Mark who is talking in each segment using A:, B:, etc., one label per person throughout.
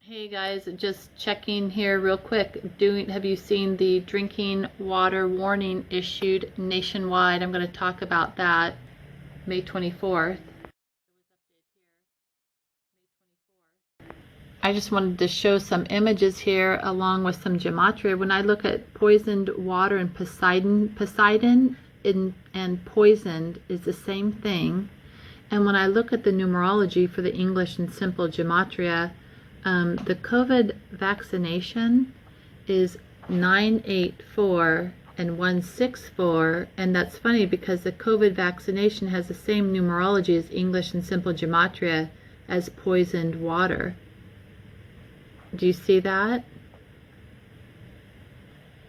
A: Hey guys, just checking here real quick. Have you seen the drinking water warning issued nationwide? I'm going to talk about that May 24th. I just wanted to show some images here along with some gematria. When I look at poisoned water and Poseidon and poisoned is the same thing. And when I look at the numerology for the English and simple gematria, the COVID vaccination is 984 and 164, and that's funny because the COVID vaccination has the same numerology as English and simple gematria as poisoned water. Do you see that?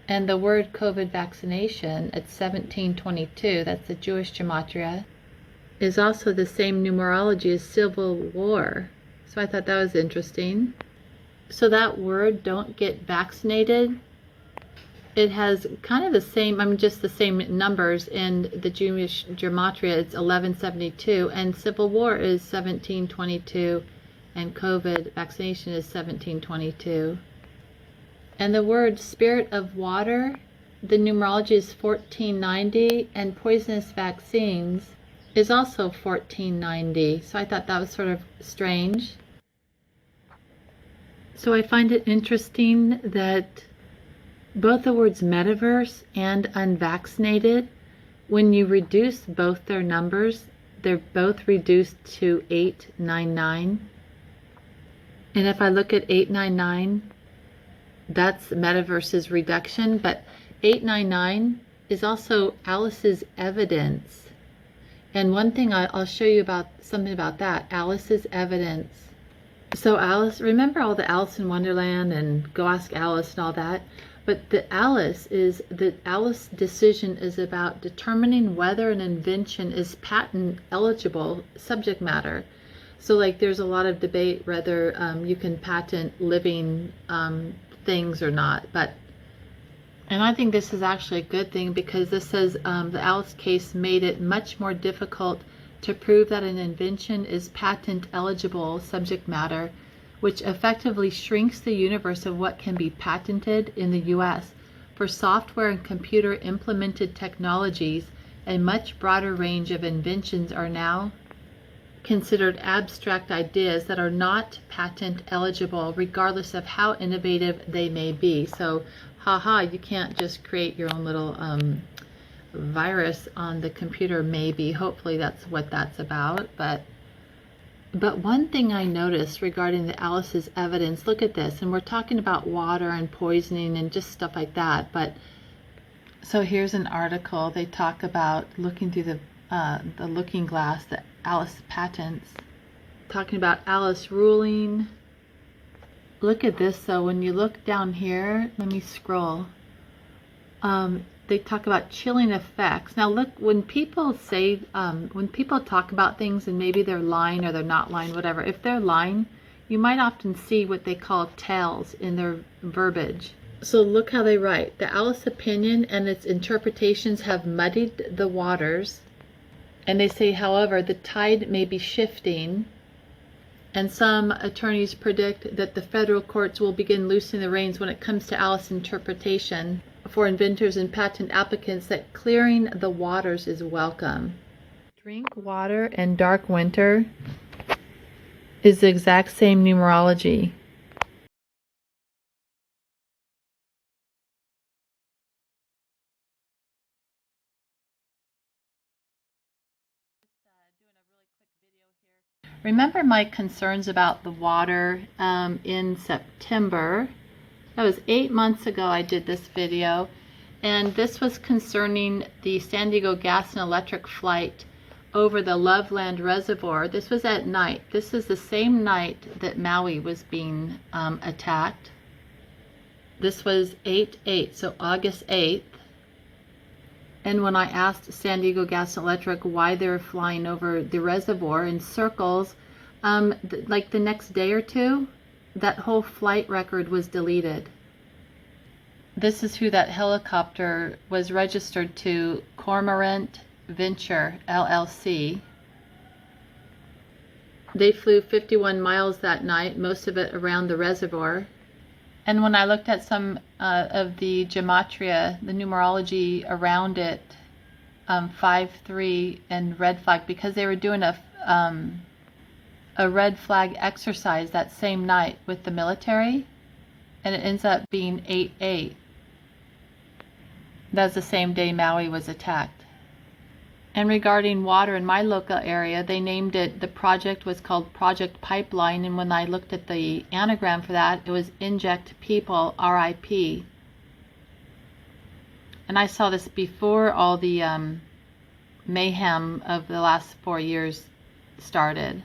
A: And the word COVID vaccination at 1722, that's the Jewish gematria, is also the same numerology as civil war. So I thought that was interesting. So that word, don't get vaccinated, it has kind of the same, just the same numbers in the Jewish gematria. It's 1172, and civil war is 1722, and COVID vaccination is 1722. And the word spirit of water, the numerology is 1490, and poisonous vaccines is also 1490. So I thought that was sort of strange. So I find it interesting that both the words metaverse and unvaccinated, when you reduce both their numbers, they're both reduced to 899. And if I look at 899, that's metaverse's reduction, but 899 is also Alice's evidence. And one thing I'll show you about something about that, Alice's evidence. So Alice, remember all the Alice in Wonderland and Go Ask Alice and all that? But the Alice decision is about determining whether an invention is patent eligible subject matter. So like there's a lot of debate whether you can patent living things or not. And I think this is actually a good thing because this says the Alice case made it much more difficult to prove that an invention is patent eligible subject matter, which effectively shrinks the universe of what can be patented in the US. For software and computer implemented technologies, a much broader range of inventions are now considered abstract ideas that are not patent eligible, regardless of how innovative they may be. So, you can't just create your own little virus on the computer, maybe. Hopefully that's what that's about. But one thing I noticed regarding the Alice's evidence, look at this, and we're talking about water and poisoning and just stuff like that. But so here's an article. They talk about looking through the looking glass, the Alice patents, talking about Alice ruling. Look at this. So when you look down here, let me scroll. They talk about chilling effects. Now look, when people say, when people talk about things and maybe they're lying or they're not lying, whatever, if they're lying, you might often see what they call tails in their verbiage. So look how they write. The Alice opinion and its interpretations have muddied the waters. And they say, however, the tide may be shifting. And some attorneys predict that the federal courts will begin loosening the reins when it comes to Alice interpretation for inventors and patent applicants, that clearing the waters is welcome. Drink water and dark winter is the exact same numerology. Remember my concerns about the water in September. That was 8 months ago I did this video, and this was concerning the San Diego gas and electric flight over the Loveland Reservoir. This was at night. This is the same night that Maui was being attacked. This was 8/8, so August 8th. And when I asked San Diego Gas and Electric why they were flying over the reservoir in circles, like the next day or two, that whole flight record was deleted. This is who that helicopter was registered to, Cormorant Venture LLC. They flew 51 miles that night, most of it around the reservoir. And when I looked at some of the gematria, the numerology around it, 5-3 and red flag, because they were doing a red flag exercise that same night with the military, and it ends up being 8-8. That's the same day Maui was attacked. And regarding water in my local area, they named it, the project was called Project Pipeline, and when I looked at the anagram for that, it was Inject People, RIP. And I saw this before all the mayhem of the last 4 years started.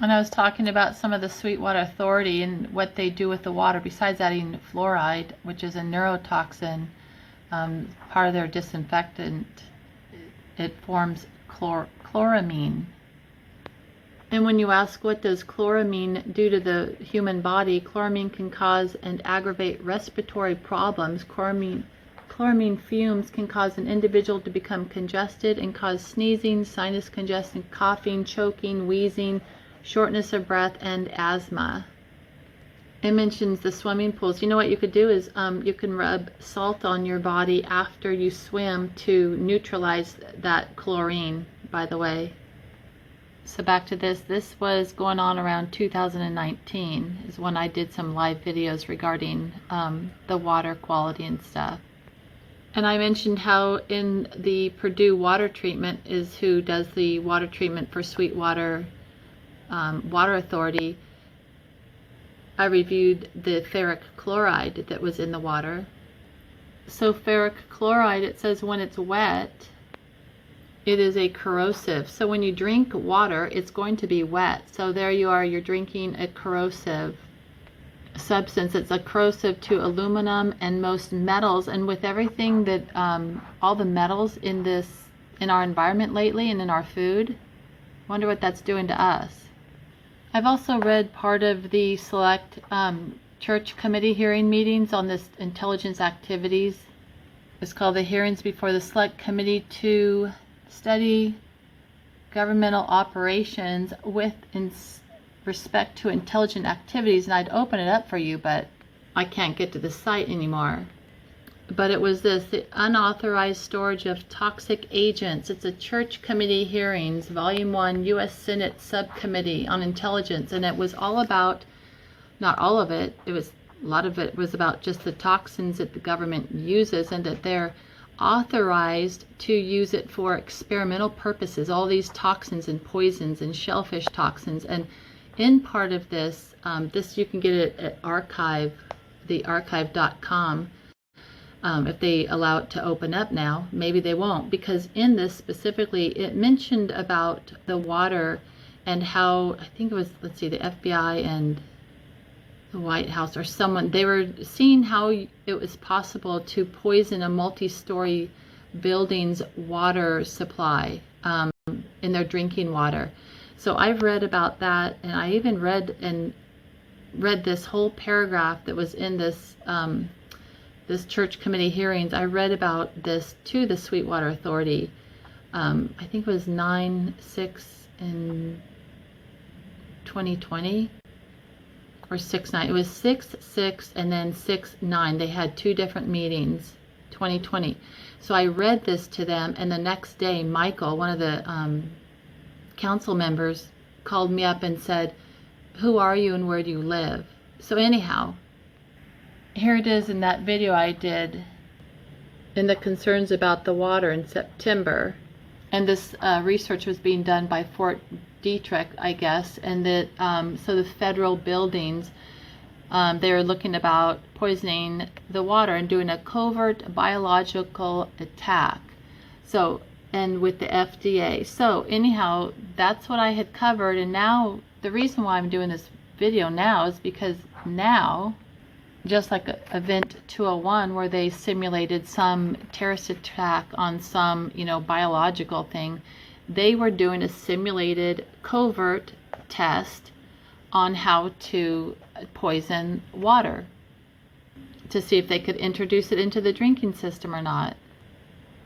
A: And I was talking about some of the Sweetwater Authority and what they do with the water, besides adding fluoride, which is a neurotoxin, part of their disinfectant. It forms chloramine. And when you ask what does chloramine do to the human body, chloramine can cause and aggravate respiratory problems. Chloramine fumes can cause an individual to become congested and cause sneezing, sinus congestion, coughing, choking, wheezing, shortness of breath, and asthma. It mentions the swimming pools. You know what you could do is you can rub salt on your body after you swim to neutralize that chlorine, by the way. So back to this. This was going on around 2019 is when I did some live videos regarding the water quality and stuff. And I mentioned how in the Purdue water treatment is who does the water treatment for Sweetwater Water Authority. I reviewed the ferric chloride that was in the water. So ferric chloride, it says when it's wet, it is a corrosive. So when you drink water, it's going to be wet. So there you are, you're drinking a corrosive substance. It's a corrosive to aluminum and most metals. And with everything that, all the metals in our environment lately and in our food, wonder what that's doing to us. I've also read part of the select church committee hearing meetings on this intelligence activities. It's called the hearings before the select committee to study governmental operations with respect to intelligent activities. And I'd open it up for you, but I can't get to the site anymore. But it was this, the unauthorized storage of toxic agents. It's a church committee hearings, volume 1, U.S. Senate subcommittee on intelligence. And it was all about, not all of it, a lot of it was about just the toxins that the government uses and that they're authorized to use it for experimental purposes. All these toxins and poisons and shellfish toxins. And in part of this, this you can get it at archive.com. If they allow it to open up now, maybe they won't, because in this specifically, it mentioned about the water and how, I think it was, let's see, the FBI and the White House or someone, they were seeing how it was possible to poison a multi-story building's water supply in their drinking water. So I've read about that, and I even read this whole paragraph that was in this this church committee hearings. I read about this to the Sweetwater Authority. I think it was 9/6 in 2020 or 6/9. It was 6/6 and then 6/9. They had two different meetings, 2020. So I read this to them, and the next day, Michael, one of the council members, called me up and said, "Who are you and where do you live?" So anyhow, here it is in that video I did in the concerns about the water in September. And this research was being done by Fort Detrick, I guess, and that so the federal buildings, they were looking about poisoning the water and doing a covert biological attack. So, and with the FDA. So anyhow, that's what I had covered. And now the reason why I'm doing this video now is because now, just like Event 201, where they simulated some terrorist attack on some, biological thing, they were doing a simulated covert test on how to poison water to see if they could introduce it into the drinking system or not.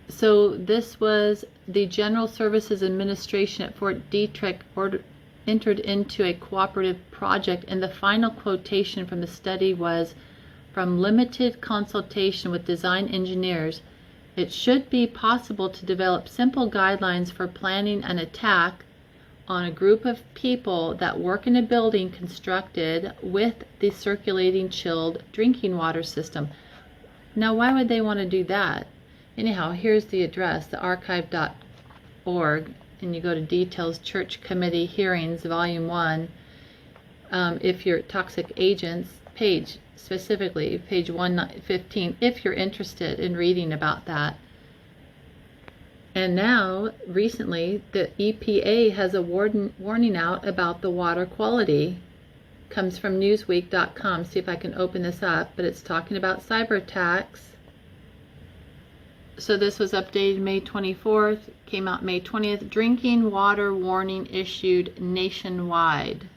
A: So this was the General Services Administration at Fort Detrick entered into a cooperative project, and the final quotation from the study was, "From limited consultation with design engineers, it should be possible to develop simple guidelines for planning an attack on a group of people that work in a building constructed with the circulating chilled drinking water system." Now, why would they want to do that? Anyhow, here's the address, the archive.org, and you go to Details, Church Committee Hearings, Volume 1. If you're toxic agents, page specifically, page 115, if you're interested in reading about that. And now, recently, the EPA has a warning out about the water quality. Comes from newsweek.com. See if I can open this up, but it's talking about cyber attacks. So this was updated May 24th, came out May 20th. Drinking water warning issued nationwide.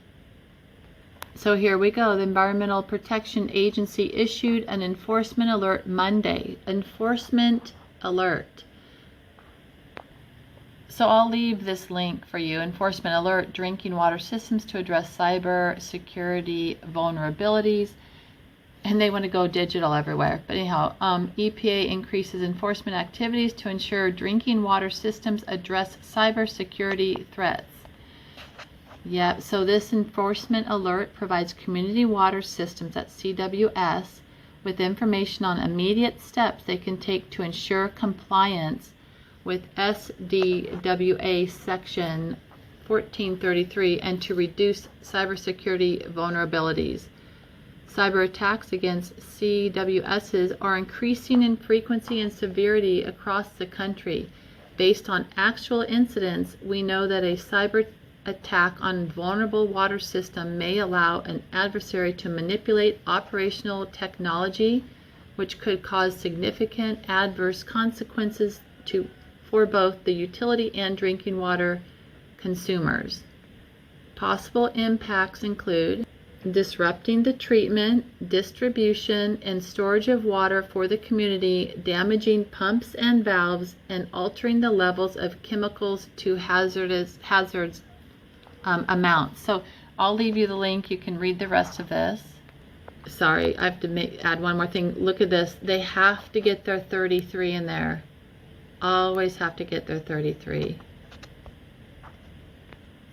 A: So here we go. The Environmental Protection Agency issued an enforcement alert Monday. Enforcement alert. So I'll leave this link for you. Enforcement alert, drinking water systems to address cyber security vulnerabilities. And they want to go digital everywhere. But anyhow, EPA increases enforcement activities to ensure drinking water systems address cyber security threats. Yeah, so this enforcement alert provides community water systems at CWS with information on immediate steps they can take to ensure compliance with SDWA Section 1433 and to reduce cybersecurity vulnerabilities. Cyber attacks against CWSs are increasing in frequency and severity across the country. Based on actual incidents, we know that a cyber attack on vulnerable water system may allow an adversary to manipulate operational technology, which could cause significant adverse consequences for both the utility and drinking water consumers. Possible impacts include disrupting the treatment, distribution, and storage of water for the community, damaging pumps and valves, and altering the levels of chemicals to hazards amounts. So I'll leave you the link. You can read the rest of this. Sorry, I have to add one more thing. Look at this. They have to get their 33 in there. Always have to get their 33.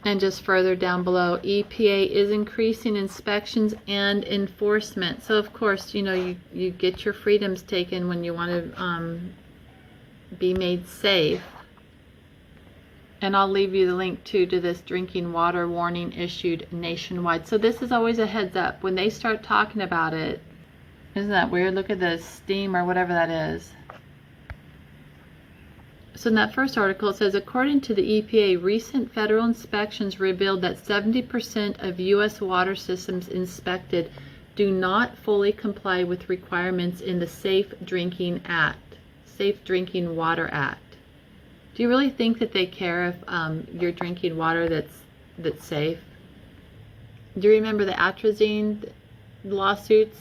A: And just further down below, EPA is increasing inspections and enforcement. So of course, you know, you get your freedoms taken when you want to be made safe. And I'll leave you the link too to this drinking water warning issued nationwide. So this is always a heads up. When they start talking about it, isn't that weird? Look at the steam or whatever that is. So in that first article, it says, according to the EPA, recent federal inspections revealed that 70% of U.S. water systems inspected do not fully comply with requirements in the Safe Drinking Water Act. Do you really think that they care if you're drinking water that's safe? Do you remember the atrazine lawsuits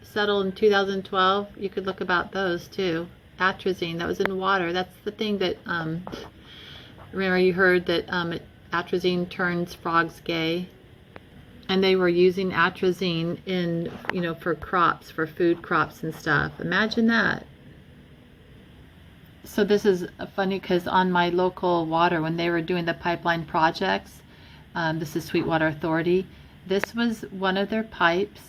A: settled in 2012? You could look about those too. Atrazine, that was in water. That's the thing that, remember you heard that atrazine turns frogs gay? And they were using atrazine in, you know, for crops, for food crops and stuff. Imagine that. So this is funny because on my local water, when they were doing the pipeline projects, this is Sweetwater Authority, this was one of their pipes,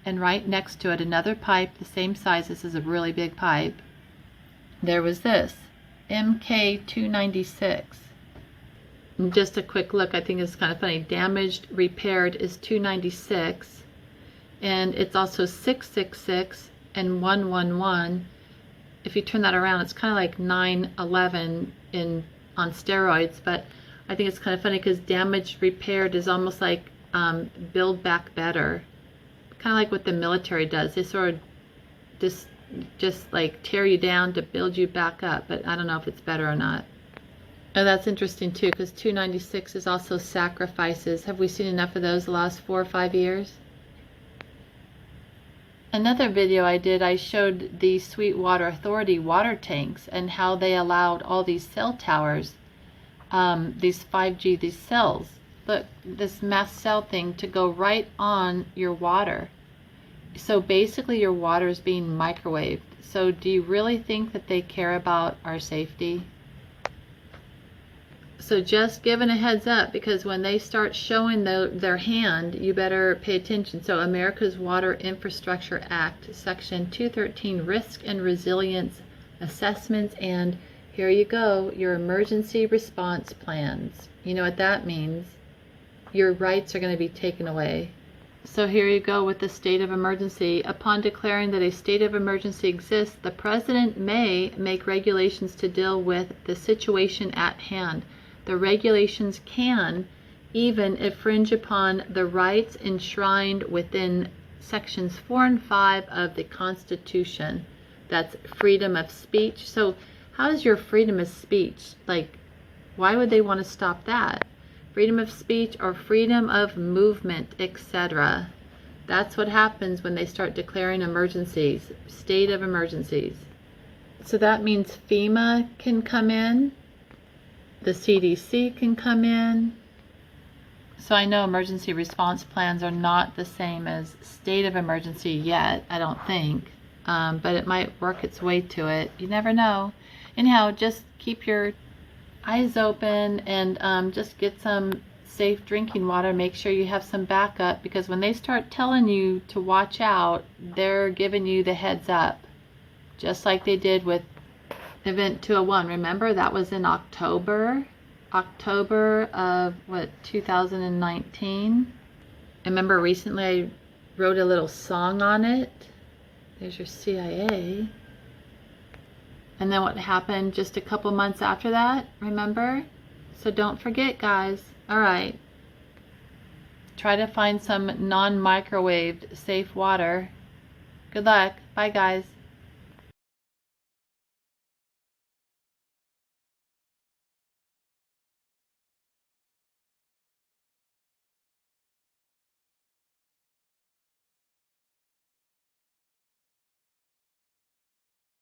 A: and right next to it, another pipe, the same size, this is a really big pipe, there was this, MK296. And just a quick look, I think it's kind of funny, damaged, repaired is 296, and it's also 666 and 111. If you turn that around, it's kind of like 911 on steroids, but I think it's kind of funny because damaged, repaired is almost like build back better. Kind of like what the military does. They sort of just like tear you down to build you back up, but I don't know if it's better or not. Oh, that's interesting too, because 296 is also sacrifices. Have we seen enough of those the last 4 or 5 years? Another video I did, I showed the Sweetwater Authority water tanks and how they allowed all these cell towers, these 5G, these cells, look, this mast cell thing to go right on your water. So basically your water is being microwaved. So do you really think that they care about our safety? So just giving a heads up, because when they start showing their hand, you better pay attention. So America's Water Infrastructure Act, Section 213, Risk and Resilience Assessments, and here you go, your emergency response plans. You know what that means? Your rights are going to be taken away. So here you go with the state of emergency. Upon declaring that a state of emergency exists, the president may make regulations to deal with the situation at hand. The regulations can even infringe upon the rights enshrined within sections 4 and 5 of the Constitution. That's freedom of speech. So how is your freedom of speech? Like, why would they want to stop that? Freedom of speech or freedom of movement, etc. That's what happens when they start declaring emergencies, state of emergencies. So that means FEMA can come in, the CDC can come in. So I know emergency response plans are not the same as state of emergency yet, I don't think, but it might work its way to it. You never know. Anyhow, just keep your eyes open and just get some safe drinking water. Make sure you have some backup, because when they start telling you to watch out, they're giving you the heads up, just like they did with Event 201. Remember, that was in October of 2019. I remember recently I wrote a little song on it. There's your CIA. And then what happened just a couple months after that, remember? So don't forget, guys. All right. Try to find some non-microwaved safe water. Good luck. Bye, guys.